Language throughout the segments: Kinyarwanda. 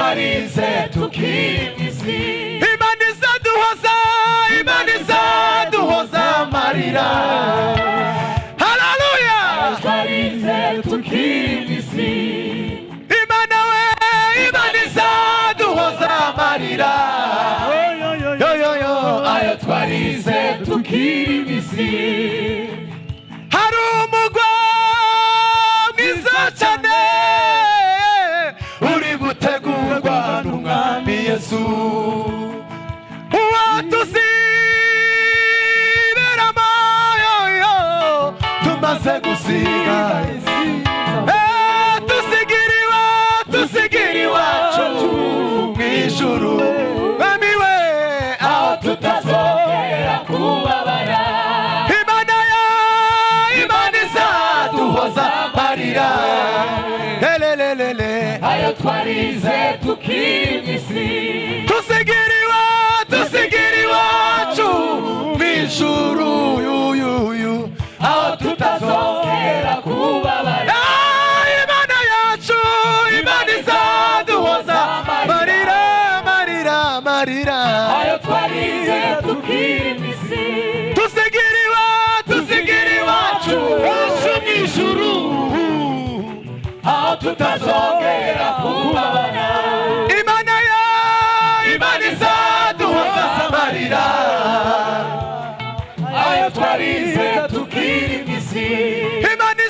twarize tukiri mw'isi. Imana izaduhoza, Imana izaduhoza amarira. Haleluya. Twarize tukiri mw'isi. Imana we, Imana izaduhoza amarira. Yo yo yo, ayo twarize tukiri mw'isi. hari umugwa mwiza cyane uri gutegurwa n'umwami Yesu, uwatuziberamo yoyo tumaze gusiga tusigira iwacu mw'ijuru. Mwami we, aho tutazongera kubabara. Imana izaduhoza amarira. Lelelelele, ayo twarize tukiri mw'isi. tusigira iwacu mw'ijuru. Yuyuyu, aho tutazongera kubabara. Imana yacu, Imana izaduhoza amarira, amarira, amarira. ayo twarize tukiri mw'isi. tusigira iwacu mw'ijuru. aho tutazongera kubabara. Imana izaduhoza amarira. ayo twarize tukiri mw'isi. Imana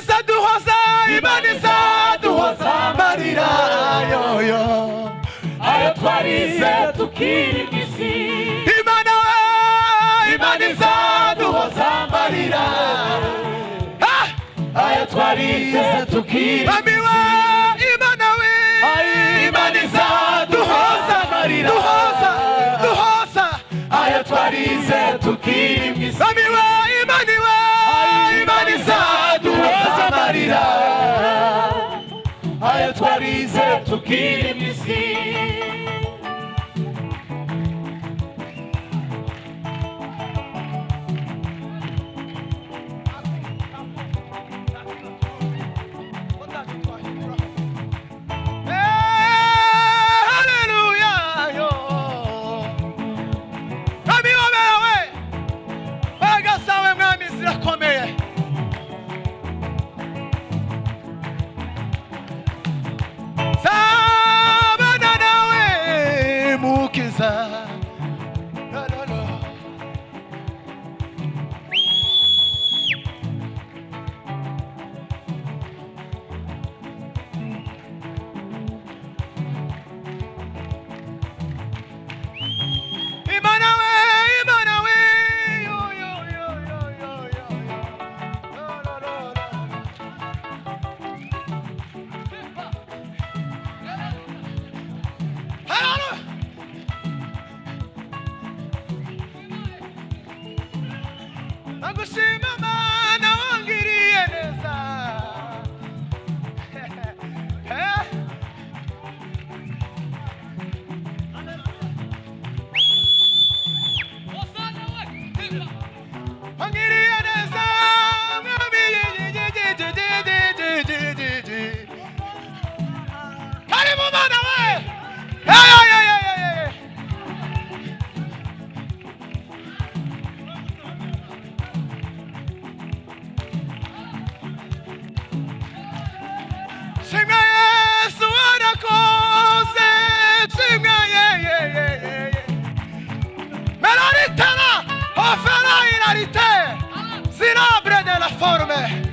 izaduhoza amarira. Yoyo, ayo twarize tukiri mw'isi. Imana izaduhoza amarira. ayo twarize tukiri Mami we, Imana we, Imana izaduhoza amarira. Duhoza. ayo twarize tukiri mw'isi. Mami we, Imana izaduhoza amarira. ayo twarize tukiri mw'isi. Haleluya yo. Mwami wabewe, mbaraga zawe Mwami zirakomeye. Zabana nawe mukiza. La, la, la. Imana we, yo, yo, yo, yo, yo, yo, yo. La, la, la, la. Hallelujah. Nagushima Mana wangiriye neza. Wangiriye neza. Mwami, karibu Mana we. Shimwa Yesu warakoze. Shimwa Meloritana, ofera inarite. Zinabre de la forme.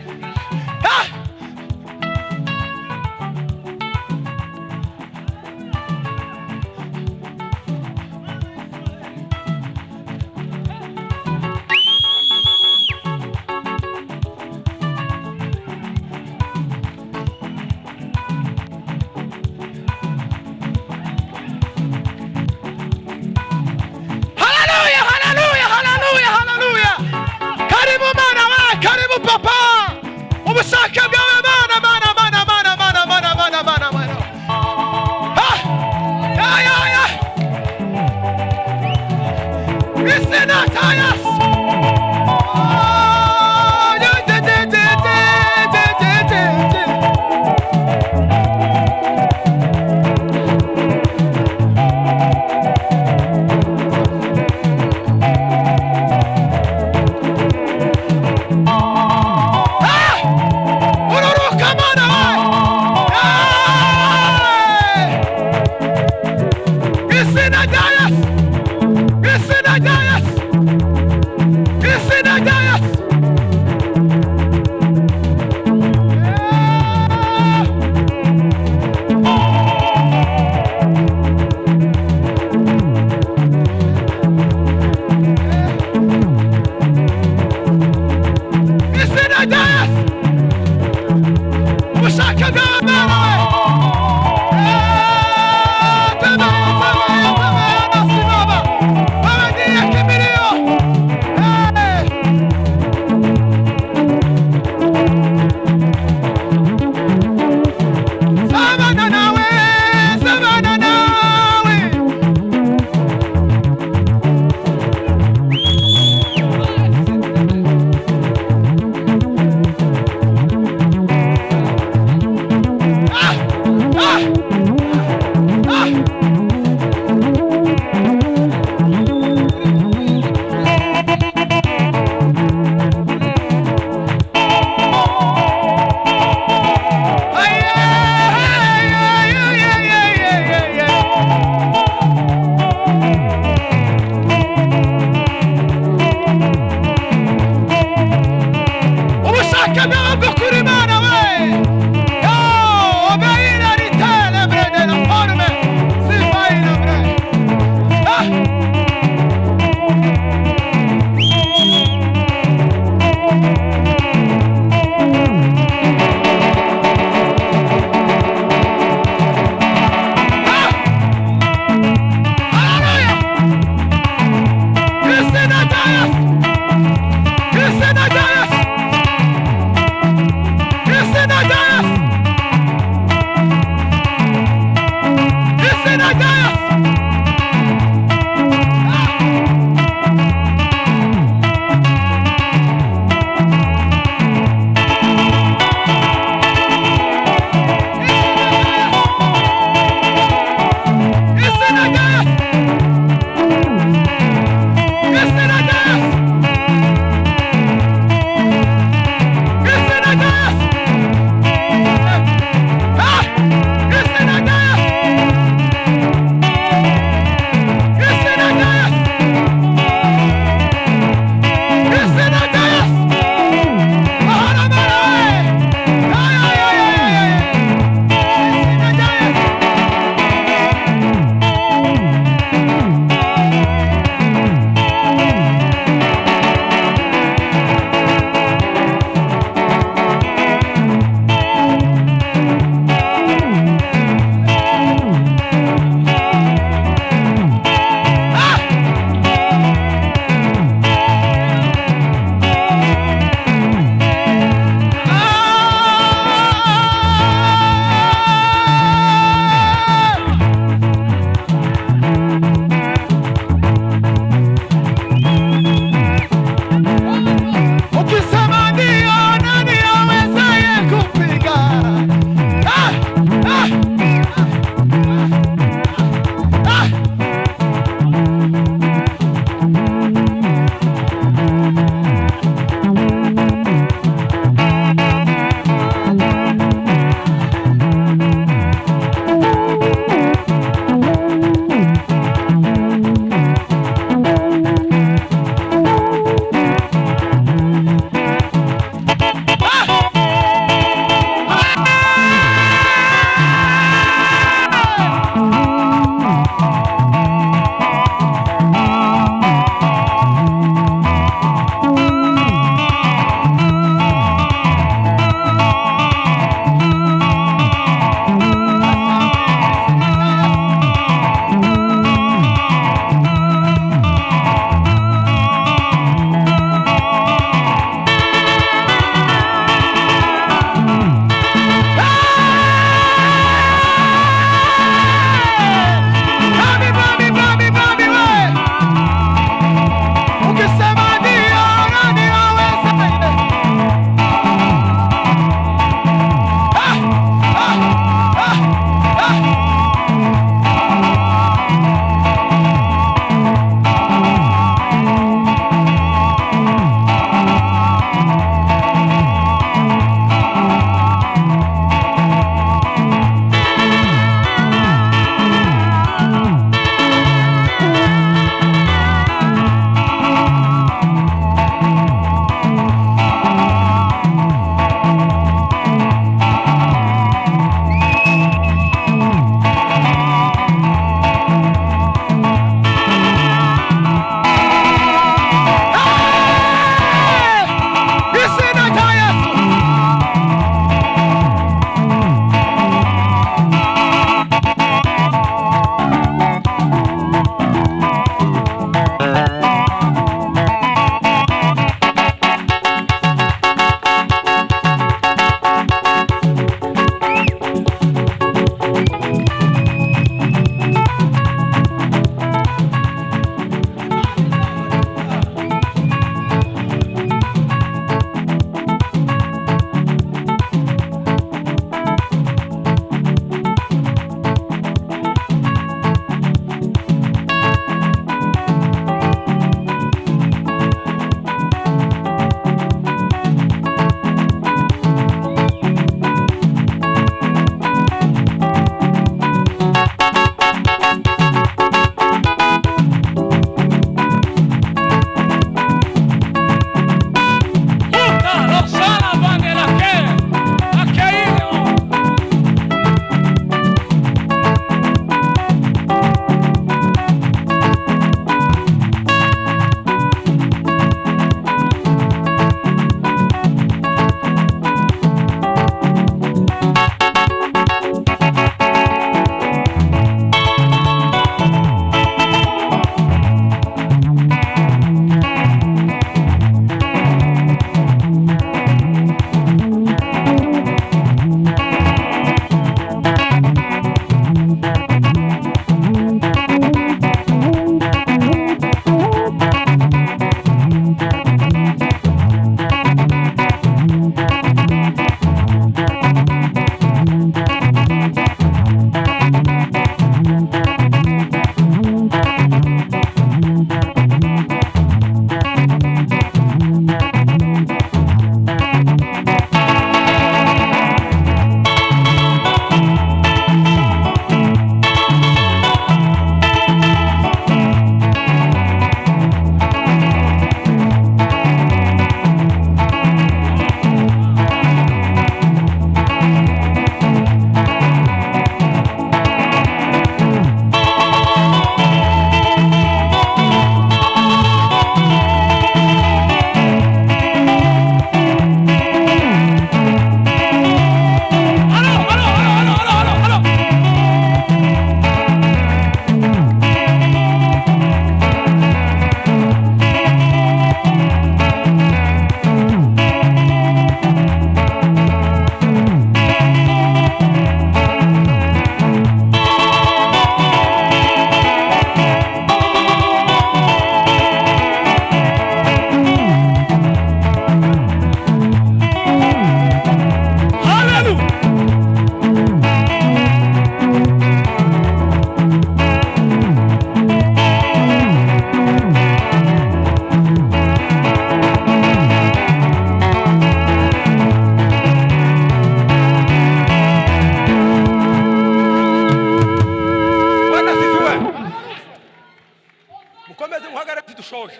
dushoje.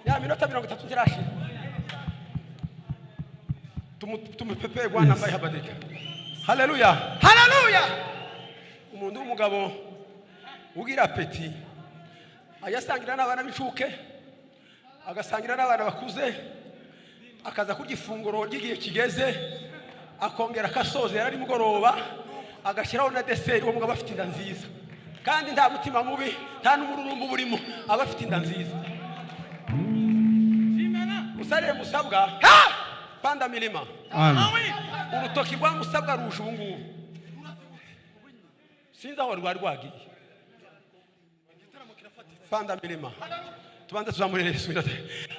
Ya minota 30 ntirashira. Tumupepe Bwana ambaye habadika. Haleluya. Haleluya. Umuntu w'umugabo ugira apeti ayasangira n'abana b'inshuke, agasangira n'abana bakuze, akaza kurya ifunguro ry'igihe kigeze, akongera akasozera ari mugoroba, agashyiraho na deseri. Uwo mugabo afite inda nziza kandi nta mutima mubi, nta n'umururumbu burimo, aba afite inda nziza. Musarire musabwa panda milima. Amen. Urutoki rwa musabwa ruje ubu ngubu, sinzi aho rwari rwagiye. Panda milima. Tubanza tuzamurire Yesu.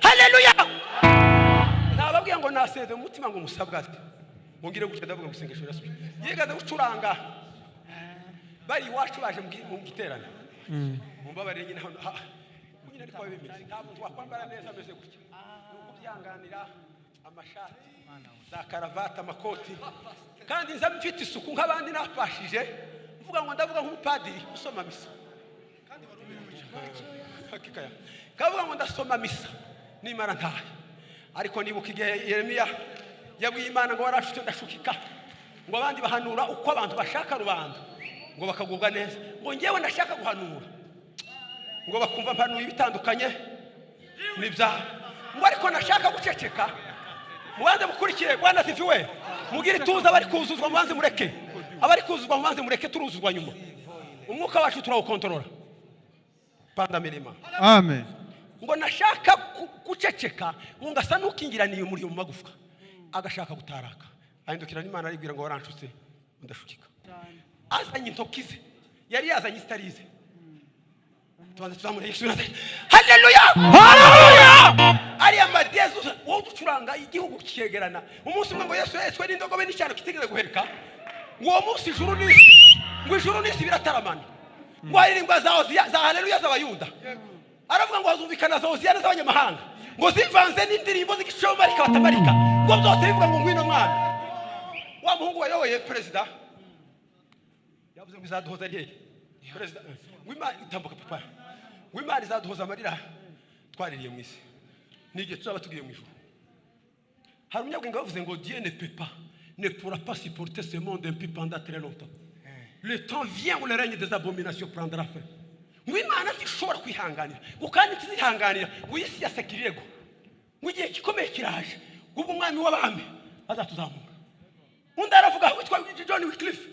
Haleluya. Nababwiye ngo naseze umutima ngo musabwa ati mungire gutya ndavuga gusengesho Yesu. Yigaze gucuranga bari iwacu baje mu giterane. Mumbabarire nyine hano kugira ariko bimeze ntabwo twakwambara neza ameze gutya, nuko byanganira amashati za karavata amakoti kandi nza mfite isuku nk'abandi napashije mvuga ngo ndavuga nk'umupadiri usoma misa kandi hakikaya kavuga ngo ndasoma misa nimara ntahe. Ariko nibuka igihe Yeremiya yabwiye Imana ngo warashutse ndashukika, ngo abandi bahanura uko abantu bashaka rubanda ngo bakagubwa neza, ngo ngewe ndashaka guhanura ngo bakumva mpanuye ibitandukanye n'ibya ngo ariko nashaka guceceka. Mubanze mukurikire Bwana sifiwe, mugire ituza bari kuzuzwa mubanze mureke, abari kuzuzwa mubanze mureke turuzuzwa nyuma. Umwuka wacu turawukontorora. Panda milima. Amen. Ngo nashaka guceceka ngo ngasa nukingiraniye muri mu magufwa, agashaka gutaraka ahindukira n'Imana aribwira ngo waranshutse ndashukika. Azanye intokize yari yazanye istarize. Tubanze tuzamure Yesu. Haleluya. Haleluya. Ari amadezo wo ducuranga igihugu kiyegerana. Umunsi umwe ngo Yesu yeswe n'indogobe n'icyano kitigeze guhereka, ngo uwo munsi ijuru n'isi, ngo ijuru n'isi birataramana, ngo aririmba za haleluya z'abayuda. Aravuga ngo hazumvikana za Hoziyana z'abanyamahanga, ngo zivanze n'indirimbo z'igicoma marika batamarika, ngo byose bivuga ngo ngwino mwana. Wa muhungu wayoboye perezida yavuze ngo izaduhoza ryeye perezida ngwima itambuka papa, ngwima izaduhoza amarira twaririye mu isi n'igihe tuzaba tugiye mu ijuru. Hari umunyabwenge bavuze ngo Dieu ne pourra pas supporter ce monde impie pendant très longtemps. Le temps vient où le règne des abominations prendra fin. Ngwimana tishobora kwihanganira, ukandi tizihanganira ngo isi yasekirego, ngo igihe gikomeye kiraje ubwo umwami w'abami azatuzamuka. Undi aravuga witwa John Wycliffe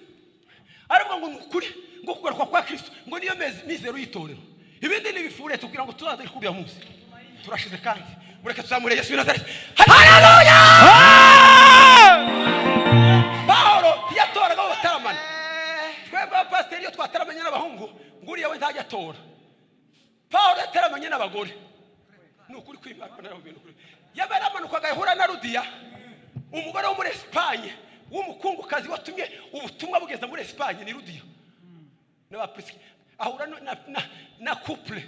aravuga ngo nukuri ngo kugaruka kwa Kristo ngo niyo mizero yitorero, ibindi nibifure tugira ngo tuzaze kuriya munsi. Turashize kandi mureke tuzamure Yesu Nazareth. Haleluya. Paulo yatoraga abataramana, twebwe pastor iyo twataramanye n'abahungu nguriye we ntajya tora. Paulo yataramanye n'abagore, nukuri kwimana n'abintu kuri yabaramanuka agahura na Rudiya, umugore wo muri Espagne w'umukungukazi watumye ubutumwa bugeza muri Espagne ni Rudiya. N'aba Priscilla ahura na couple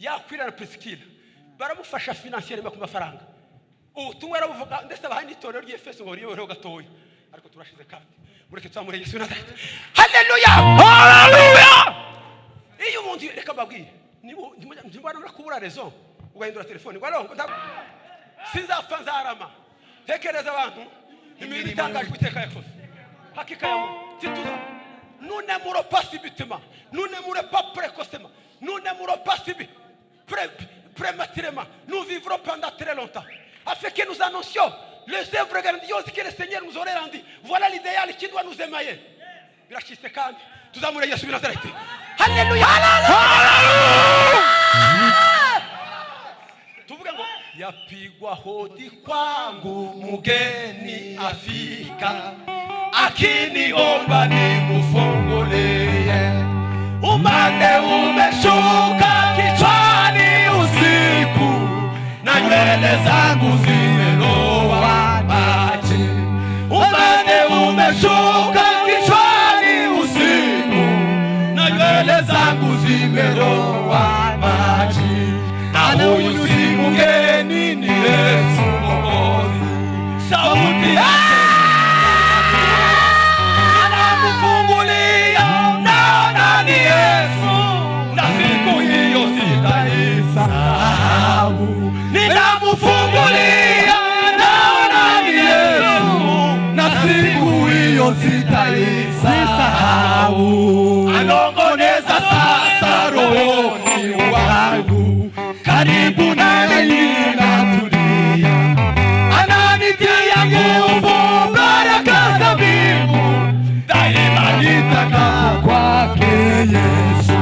yakwira na Priscilla, baramufasha financièrement ku mafaranga. Ubutumwa arabuvuga ndetse abahandi itorero ry'Efeso ngo riyobereho gatoya, ariko turashize kandi mureke tuzamure Yesu Nazareth. Haleluya. Haleluya. Iyo umuntu reka babwire ndibona nakubura rezo ugahindura telefone ngo sinzapfa nzarama. Tekereza abantu imirimo itangaje guteka yakoze hakika yawe tituza. Nous n'aimons pas subitement, nous n'aimons pas précocement, nous n'aimons pas prématurément. Nous vivrons pendant très longtemps afin que nous annoncions les œuvres grandioses que le Seigneur nous aurait rendues. Voilà l'idéal qui doit nous émailler. Birashiste kandi tuzamure Yesu Nazareth. Haleluya. Tuvuga ngo yapigwa hodi kwangu mugeni afika, akiniomba nimfungulie. Umande umeshuka kichwani usiku, na nywele zangu zimelowa maji. Umande umeshuka kichwani usiku, na nywele zangu zimelowa maji. Na huyu si mgeni ni Yesu Mwokozi. Sauti yake anamfungulia, naona ni Yesu, na siku hiyo sitaisahau. anongoneza sasa rohoni wangu, karibu naye ninatulia, ananitia nguvu, baraka za mbingu, daima nitakapo kwake Yesu.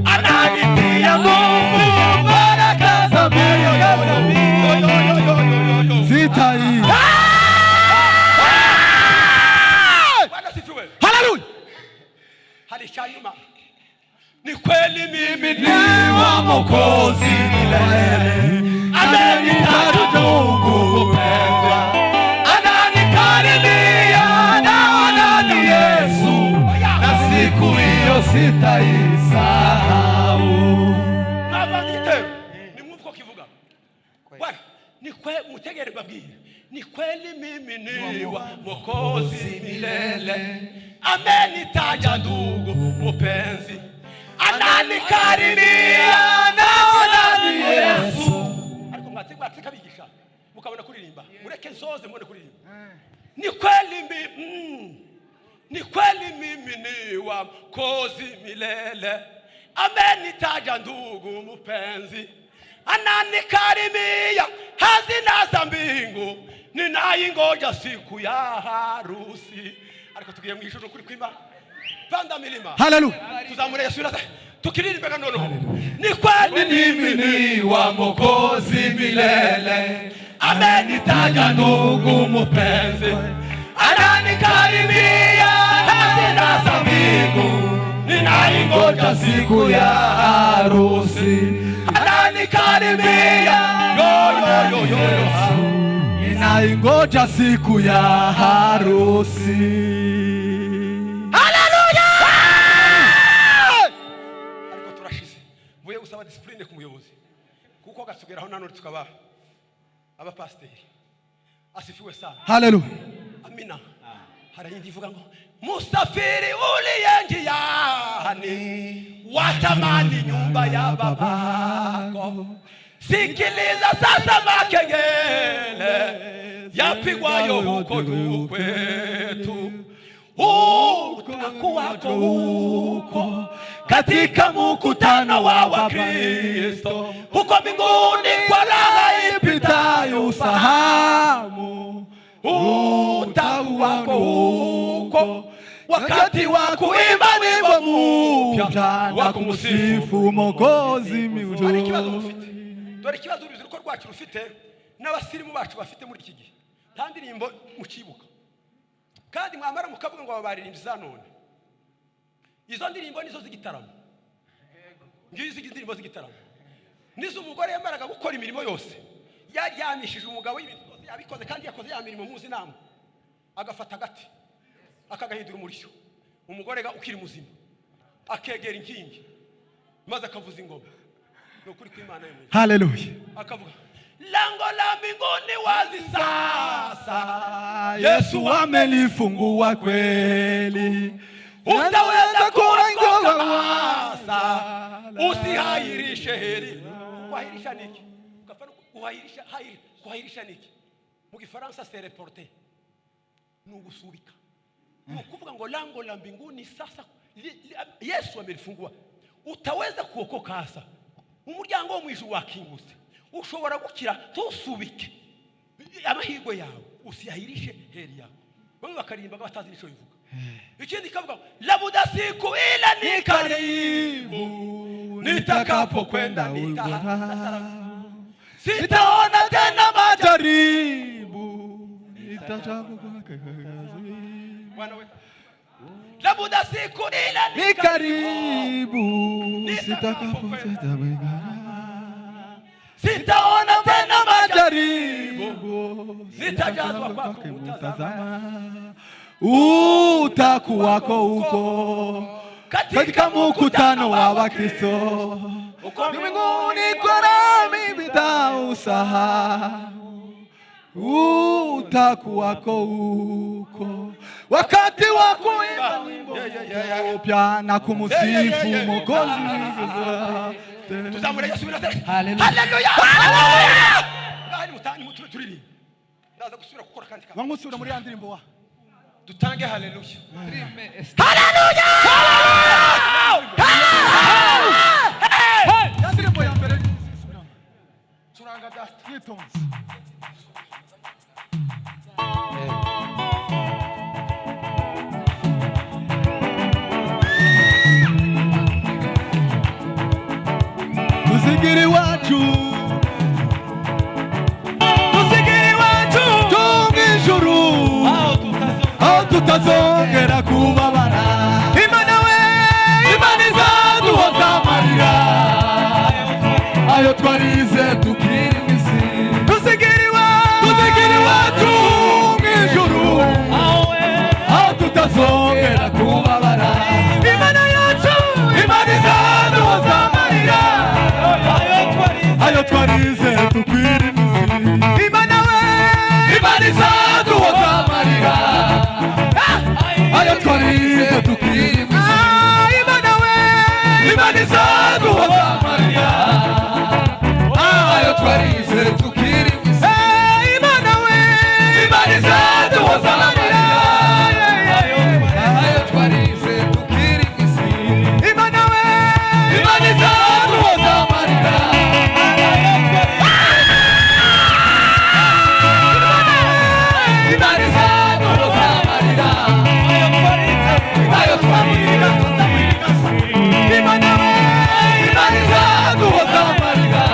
Ananitia nguvu, baraka za mbingu, Sitai. Bwana sifiwe. Haleluya. Halishanyuma. Ni kweli mimi ni wa Mwokozi milele, amenitaka Mungu mpendwa, ananikaribia, naona ni Yesu, na siku hiyo sitaisahau. Mavangite ni Mungu kwa kivuga. Bwana ni kweli, mutegere babwire. Ni kweli mimi ni wa Mwokozi milele, amenitaja ndugu mpenzi, ananikaribia, naona ni Yesu. Ariko mwatika bigisha mukabona kuririmba, mureke nsoze mbone kuririmba. Ni kweli mimi ni kweli mimi ni wa Mwokozi milele, amenitaja ndugu mpenzi, ananikaribia, hazina za mbingu, ninaingoja siku ya harusi. Ariko tugiye mu ijuru kuri kwima panda milima. Haleluya. Tuzamure Yesu na tukiririmbe nono. Ni kweli mimi ni wa Mwokozi milele, amenitaja ndugu mpenzi, ananikaribia, hazina za mbingu, ninaingoja siku ya harusi. Ananikaribia, Ninaingoja siku ya harusi. Haleluya! Ariko turashize. Vuye gusaba discipline ku muyobozi. Kuko gasugeraho nano tukaba abapasteri. Asifiwe sana. Haleluya. Amina. Harayindi ivuga ngo musafiri uliyenjiani, watamani nyumba ya babako. Sikiliza sasa makengele yapigwayo huko kwetu, utakuwako huko katika mkutano wa Wakristo, huko mbinguni kwa raha ipitayo ufahamu. Utakuwako huko wakati wa kuimba wimbo mpya wa kumsifu Mwokozi Dore ikibazo urubyiruko rwacu rufite n'abasirimu bacu bafite muri iki gihe, nta ndirimbo mukibuka, kandi mwamara mukavuga ngo babaririmbyi za none. Izo ndirimbo nizo zigitaramo, ngizi indirimbo zigitaramo, nizo umugore yamaraga gukora imirimo yose, yaryamishije umugabo y'ibikoze yabikoze, kandi yakoze ya mirimo muzi namwe, agafata agati akagahindura umurishyo, umugore ukiri muzima akegera inkingi maze akavuza ingoma. Nukuri kw'Imana yewe. Haleluya. Akavuga lango la mbinguni wazi sasa, Yesu amelifungua kweli, utaweza kuongoza wasa, usihairishe heri. Kuhairisha niki? Ukafana kuhairisha niki? Mu Gifaransa c'est reporter, nugusubika. Nukuvuga ngo lango la mbinguni sasa Yesu amelifungua, utaweza kuokoka hasa. Umuryango wo mwijuru wakingutse, ushobora gukira, tusubike amahirwe yawe, usiyahirishe heri yawe. Bamwe bakarimba batazi nico bivuga. Ikindi kavuga labuda siku ila ni karibu, nitakapo kwenda sitaona tena majaribu, nitakapo kwake Bwana wewe. Labuda siku ila ni karibu, sitakapo sitaona tena majaribu, nitajazwa kwako mtazama. Utakuwako huko katika mkutano wa Wakristo, mbinguni kwa nami nitausahau. Utakuwako huko wakati wa kuimba wimbo mpya na kumsifu Mwokozi. Tuzamure Yesu bila. Haleluya. Haleluya. Ngani mutani muturi. Ndaza gusubira gukora kandi kama. Wamusubira muri ya ndirimbo wa. dutange haleluya. Ya ndirimbo ya mbere turanga data yitonze. Tuzigiri wacu tumwijuru aho tutazongera kubabara. Imana we, Imana izaduhoza amarira ayo twarize tukiri mw'isi. Tuzigiri wacu mwijuru aho tutazongera kubabara. Imana yacu, Imana izaduhoza amarira ayo twarize tukiri mw'isi. Imana we, Imana izaduhoza amarira ayo twarize tukiri mw'isi. Imana we, Imana izaduhoza amarira ayo twarize tukiri mw'isi. Imana we, Imana izaduhoza amarira ayo twarize tukiri mw'isi. Imana we, Imana izaduhoza amarira Imana izaduhoza amarira ayo twarize tukiri mw'isi. Imana we, Imana izaduhoza amarira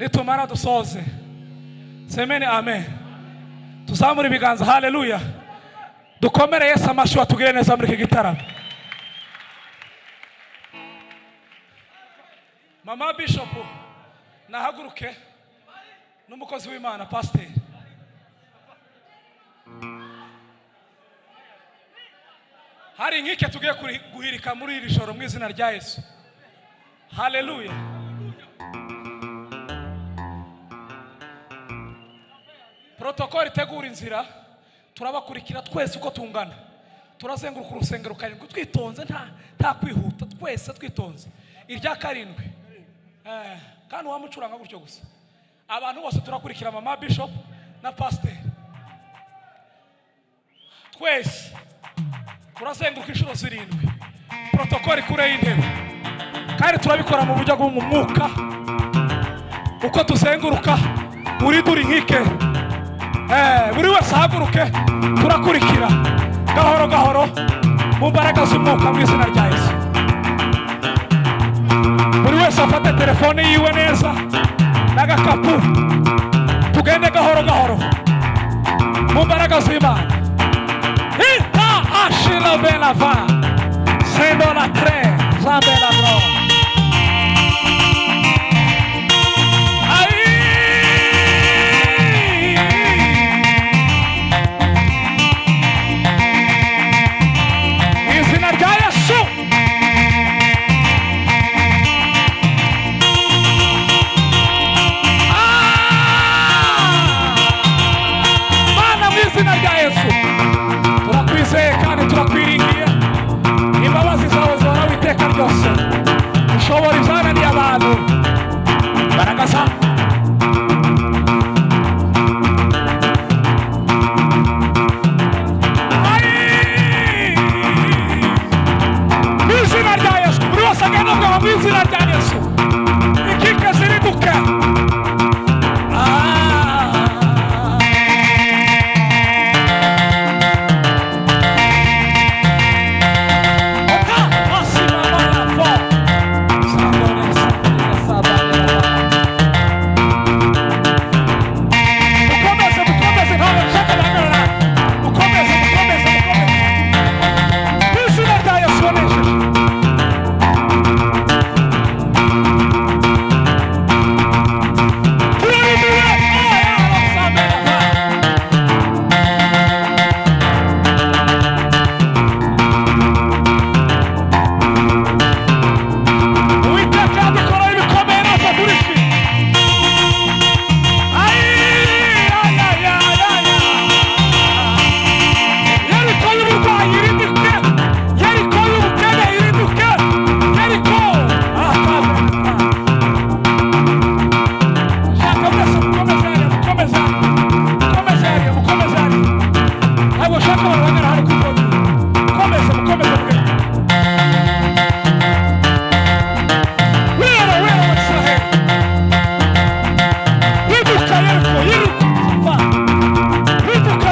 nitumara dusoze semene amen. Tuzamure ibiganza. Haleluya. Dukomere Yesu amashyi watugire neza muri iki gitaramo. Mama Bishop nahaguruke n'umukozi w'Imana pastor. Hari nkike tugiye guhirika muri iri joro mu izina rya Yesu. Haleluya. Protokoli itegura inzira, turabakurikira twese uko tungana. Turazenguruka urusengero karindwi twitonze, nta kwihuta, twese twitonze. Irya karindwi kandi wamucuranga gutyo gusa. Abantu bose turakurikira Mama Bishop na pastor. Twese turazenguruka inshuro 7. Protokoli kure y'intebe. Kandi turabikora mu buryo bw'umwuka. Uko tuzenguruka muri duri nkike. Buri wese ahaguruke turakurikira gahoro gahoro mu mbaraga z'umwuka mu izina rya Yesu. Buri wese afate telefone yiwe neza n'agakapu, tugende gahoro gahoro mu mbaraga z'Imana. Hita ashira bela va sendo la tre zambela bro. Turakwizeye kandi turakwiringiye imbabazi zawe zihora witeka ryose.